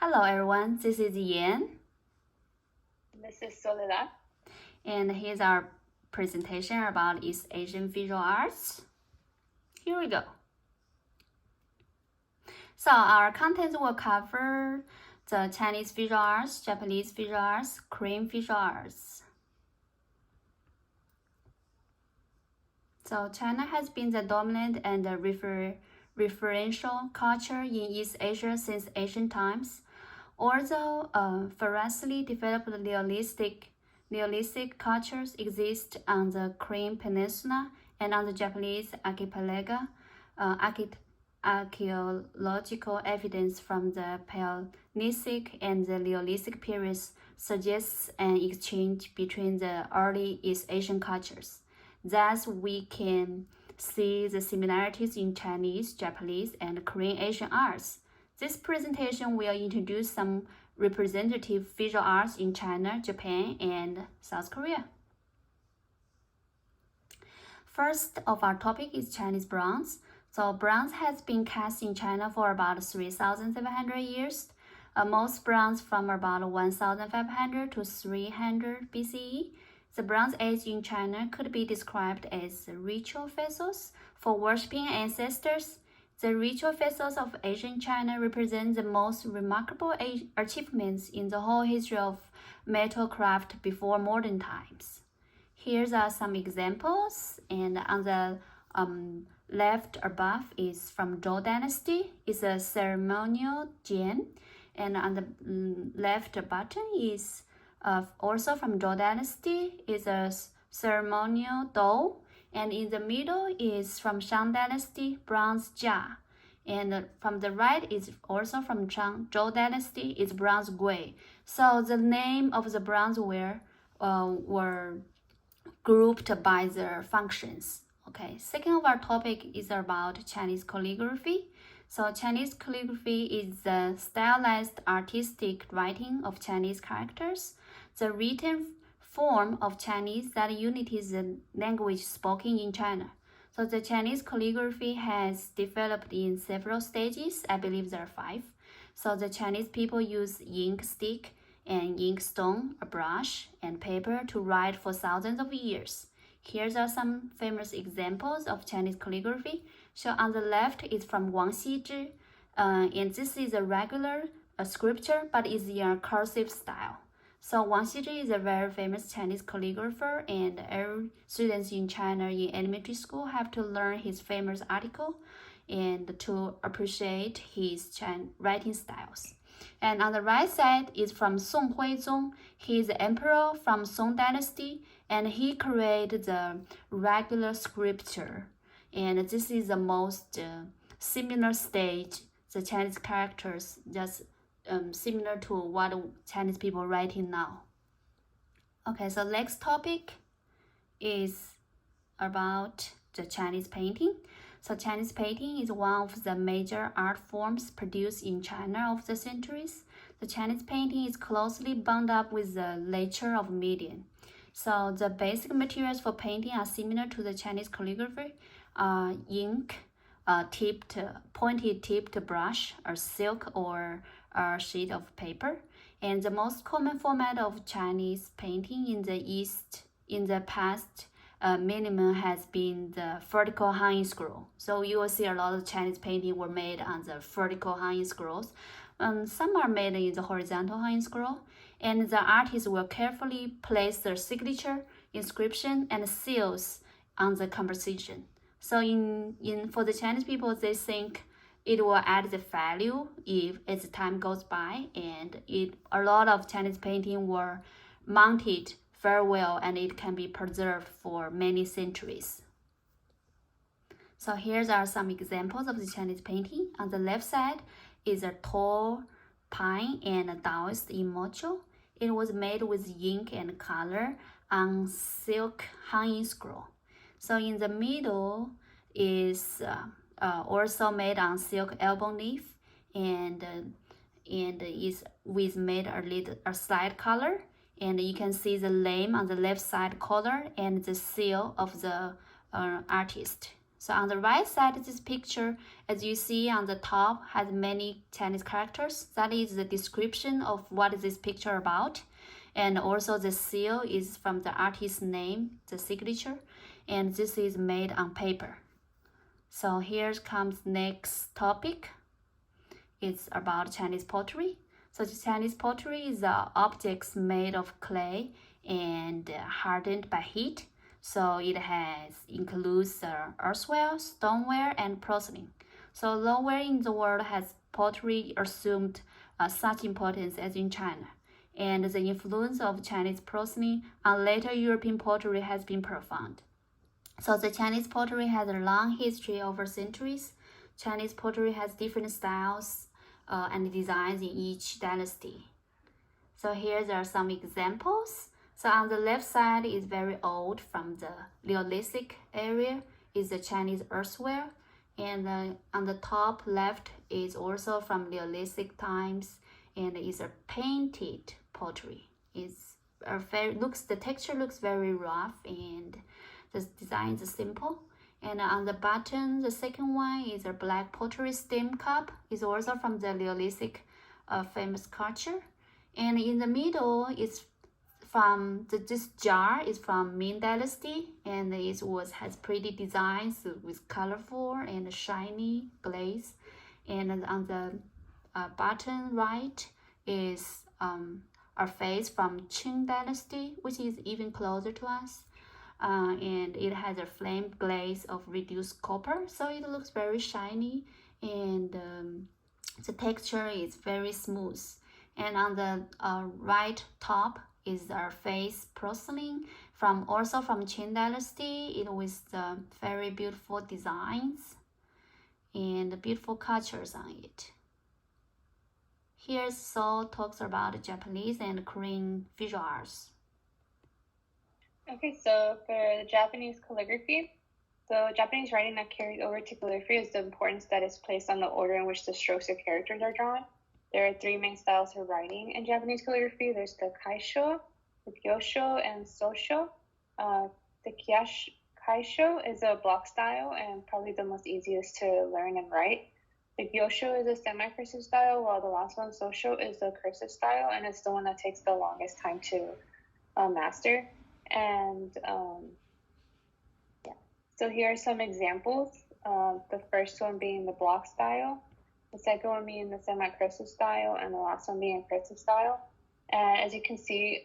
Hello everyone, this is Yan. This is Soledad. And here's our presentation about East Asian visual arts. Here we go. So our content will cover the Chinese visual arts, Japanese visual arts, Korean visual arts. So China has been the dominant and referential culture in East Asia since ancient times. Although ferociously developed Neolithic cultures exist on the Korean Peninsula and on the Japanese archipelago, archaeological evidence from the Paleolithic and the Neolithic periods suggests an exchange between the early East Asian cultures. Thus, we can see the similarities in Chinese, Japanese, and Korean Asian arts. This presentation will introduce some representative visual arts in China, Japan, and South Korea. First of our topic is Chinese bronze. So bronze has been cast in China for about 3,700 years. Most bronze from about 1,500 to 300 BCE. The Bronze Age in China could be described as ritual vessels for worshipping ancestors. The ritual vessels of ancient China represent the most remarkable achievements in the whole history of metal craft before modern times. Here are some examples, and on the left above is from Zhou Dynasty. It's a ceremonial gem, and on the left bottom is also from Zhou Dynasty. Is a ceremonial doll. And in the middle is from Shang Dynasty, bronze jia. And from the right is also from Zhou Dynasty, is bronze gui. So the name of the bronzeware were grouped by their functions. Okay, second of our topic is about Chinese calligraphy. So Chinese calligraphy is the stylized artistic writing of Chinese characters. The written form of Chinese that unites the language spoken in China. So the Chinese calligraphy has developed in several stages. I believe there are 5. So the Chinese people use ink stick and ink stone, a brush, and paper to write for thousands of years. Here are some famous examples of Chinese calligraphy. So on the left is from Wang Xizhi, and this is a regular scripture, but is in a cursive style. So Wang Xizhi is a very famous Chinese calligrapher, and every students in China in elementary school have to learn his famous article and to appreciate his writing styles. And on the right side is from Song Huizong. He is the emperor from Song Dynasty, and he created the regular scripture. And this is the most similar stage. The Chinese characters just similar to what Chinese people writing now. Okay, so next topic is about the Chinese painting. So Chinese painting is one of the major art forms produced in China over the centuries. The Chinese painting is closely bound up with the nature of medium. So the basic materials for painting are similar to the Chinese calligraphy: ink, pointed tipped brush, or silk, or a sheet of paper. And the most common format of Chinese painting in the East in the past minimum has been the vertical hanging scroll. So you will see a lot of Chinese painting were made on the vertical hanging scrolls. Some are made in the horizontal hanging scroll, and the artists will carefully place their signature, inscription, and seals on the composition. So for the Chinese people, they think it will add the value if as time goes by, and a lot of Chinese painting were mounted very well, and it can be preserved for many centuries. So here are some examples of the Chinese painting. On the left side is a tall pine and a Taoist in mocho. It was made with ink and color on silk hanging scroll. So in the middle is also made on silk elbow leaf, and is with made a slight color. And you can see the name on the left side color and the seal of the artist. So on the right side of this picture, as you see on the top, has many Chinese characters. That is the description of what is this picture about. And also the seal is from the artist's name, the signature. And this is made on paper. So here comes next topic. It's about Chinese pottery. So the Chinese pottery is objects made of clay and hardened by heat. So it includes earthenware, stoneware, and porcelain. So nowhere in the world has pottery assumed such importance as in China. And the influence of Chinese porcelain on later European pottery has been profound. So the Chinese pottery has a long history over centuries. Chinese pottery has different styles and designs in each dynasty. So here are some examples. So on the left side is very old from the Neolithic area, is the Chinese earthenware. And on the top left is also from Neolithic times and is a painted pottery. The texture looks very rough and the design is simple. And on the bottom, the second one is a black pottery steam cup. It's also from the Neolithic famous culture. And in the middle is from this jar is from Ming Dynasty, and it has pretty designs with colorful and shiny glaze. And on the bottom right is a face from Qing Dynasty, which is even closer to us. And it has a flame glaze of reduced copper, so it looks very shiny, and the texture is very smooth. And on the right top is our face porcelain also from Qing Dynasty. It with very beautiful designs and beautiful cultures on it. Here Saul talks about Japanese and Korean visual arts. Okay, so for the Japanese calligraphy, so Japanese writing that carries over to calligraphy is the importance that is placed on the order in which the strokes or characters are drawn. There are three main styles of writing in Japanese calligraphy. There's the kaisho, the gyosho, and sosho. The kaisho is a block style and probably the most easiest to learn and write. The gyosho is a semi-cursive style, while the last one, sosho, is the cursive style, and it's the one that takes the longest time to master. And so here are some examples. The first one being the block style, the second one being the semi-cursive style, and the last one being cursive style. And as you can see,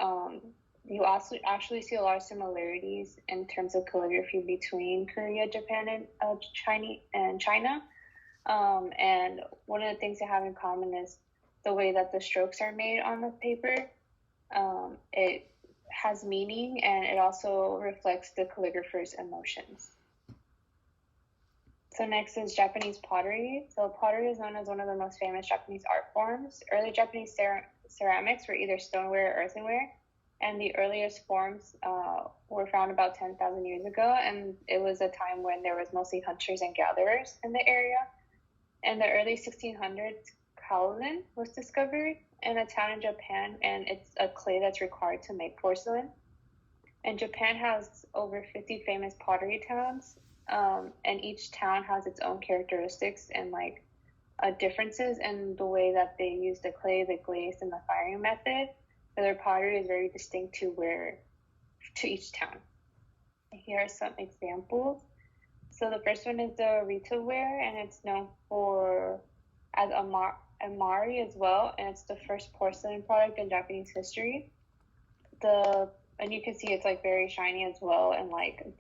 you also actually see a lot of similarities in terms of calligraphy between Korea, Japan, and China. And one of the things they have in common is the way that the strokes are made on the paper. It has meaning, and it also reflects the calligrapher's emotions. So next is Japanese pottery. So pottery is known as one of the most famous Japanese art forms. Early Japanese ceramics were either stoneware or earthenware, and the earliest forms were found about 10,000 years ago, and it was a time when there was mostly hunters and gatherers in the area. In the early 1600s, kaolin was discovered in a town in Japan, and it's a clay that's required to make porcelain. And Japan has over 50 famous pottery towns, and each town has its own characteristics and differences in the way that they use the clay, the glaze, and the firing method. So their pottery is very distinct to each town. Here are some examples. So the first one is the Rita ware, and it's known as amari as well, and it's the first porcelain product in Japanese history. And you can see it's very shiny as well, and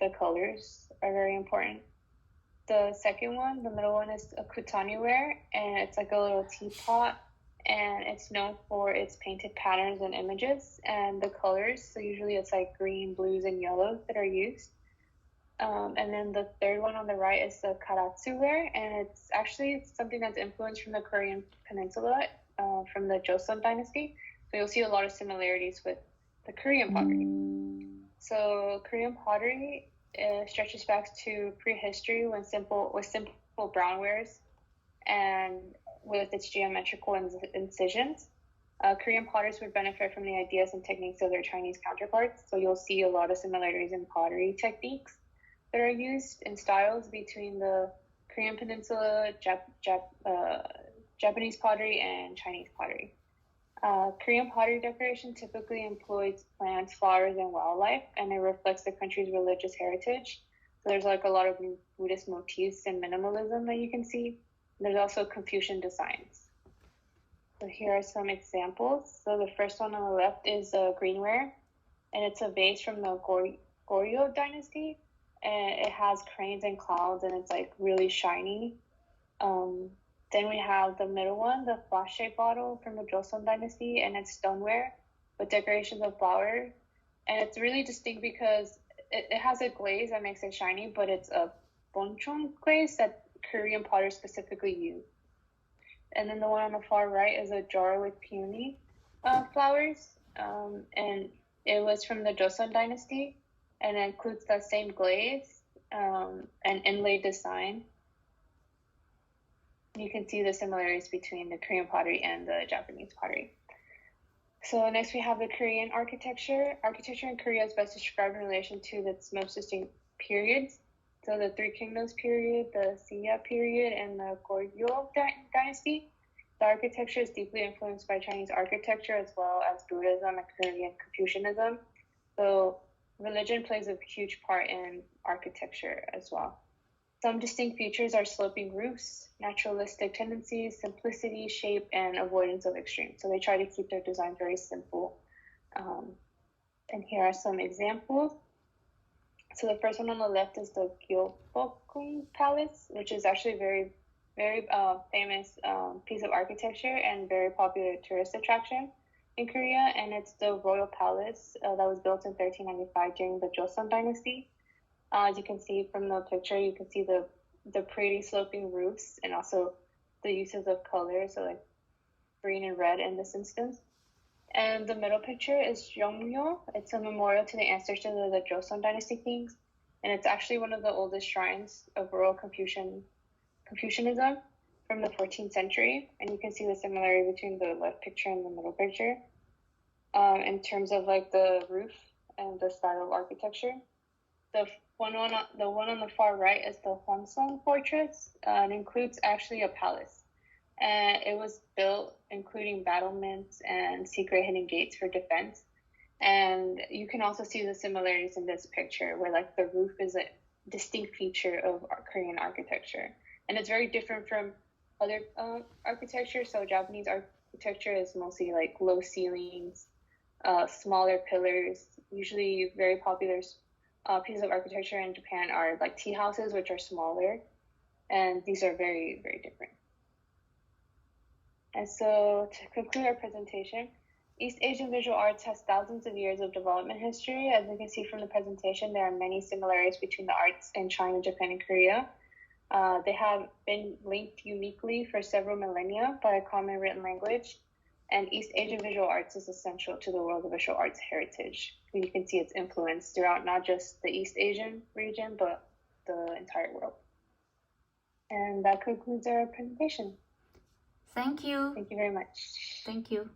the colors are very important. The second one, the middle one, is a kutani ware, and it's a little teapot, and it's known for its painted patterns and images and the colors. So usually it's green, blues, and yellows that are used. And then the third one on the right is the karatsu ware, and it's something that's influenced from the Korean peninsula, from the Joseon dynasty. So you'll see a lot of similarities with the Korean pottery. So Korean pottery stretches back to prehistory with simple brownwares and with its geometrical incisions. Korean potters would benefit from the ideas and techniques of their Chinese counterparts. So you'll see a lot of similarities in pottery techniques. that are used in styles between the Korean Peninsula, Japanese pottery, and Chinese pottery. Korean pottery decoration typically employs plants, flowers, and wildlife, and it reflects the country's religious heritage. So there's like a lot of Buddhist motifs and minimalism that you can see. There's also Confucian designs. So here are some examples. So the first one on the left is greenware, and it's a vase from the Goryeo dynasty, and it has cranes and clouds, and it's like really shiny. Then we have the middle one, the flash-shaped bottle from the Joseon dynasty, and it's stoneware with decorations of flowers. And it's really distinct because it has a glaze that makes it shiny, but it's a bonchon glaze that Korean potters specifically use. And then the one on the far right is a jar with peony flowers, and it was from the Joseon dynasty, and it includes that same glaze and inlaid design. You can see the similarities between the Korean pottery and the Japanese pottery. So next we have the Korean architecture. Architecture in Korea is best described in relation to its most distinct periods. So the Three Kingdoms period, the Silla period, and the Goryeo dynasty. The architecture is deeply influenced by Chinese architecture as well as Buddhism and Korean Confucianism. So religion plays a huge part in architecture as well. Some distinct features are sloping roofs, naturalistic tendencies, simplicity, shape, and avoidance of extremes. So they try to keep their design very simple. And here are some examples. So the first one on the left is the Gyeongbokgung Palace, which is actually a very famous piece of architecture and very popular tourist attraction in Korea. And it's the royal palace that was built in 1395 during the Joseon dynasty. As you can see from the picture, you can see the pretty sloping roofs and also the uses of color, so like green and red in this instance. And the middle picture is Yeongmyo. It's a memorial to the ancestors of the Joseon dynasty kings, and it's actually one of the oldest shrines of royal Confucianism from the 14th century. And you can see the similarity between the left picture and the middle picture in terms of like the roof and the style of architecture. The one on the far right is the Hwangseong Fortress. It includes actually a palace. And it was built including battlements and secret hidden gates for defense. And you can also see the similarities in this picture where like the roof is a distinct feature of Korean architecture. And it's very different from other architecture. So Japanese architecture is mostly like low ceilings, smaller pillars. Usually very popular pieces of architecture in Japan are like tea houses, which are smaller. And these are very, very different. And so to conclude our presentation, East Asian visual arts has thousands of years of development history. As you can see from the presentation, there are many similarities between the arts in China, Japan, and Korea. They have been linked uniquely for several millennia by a common written language. And East Asian visual arts is essential to the world of visual arts heritage. You can see its influence throughout not just the East Asian region, but the entire world. And that concludes our presentation. Thank you. Thank you very much. Thank you.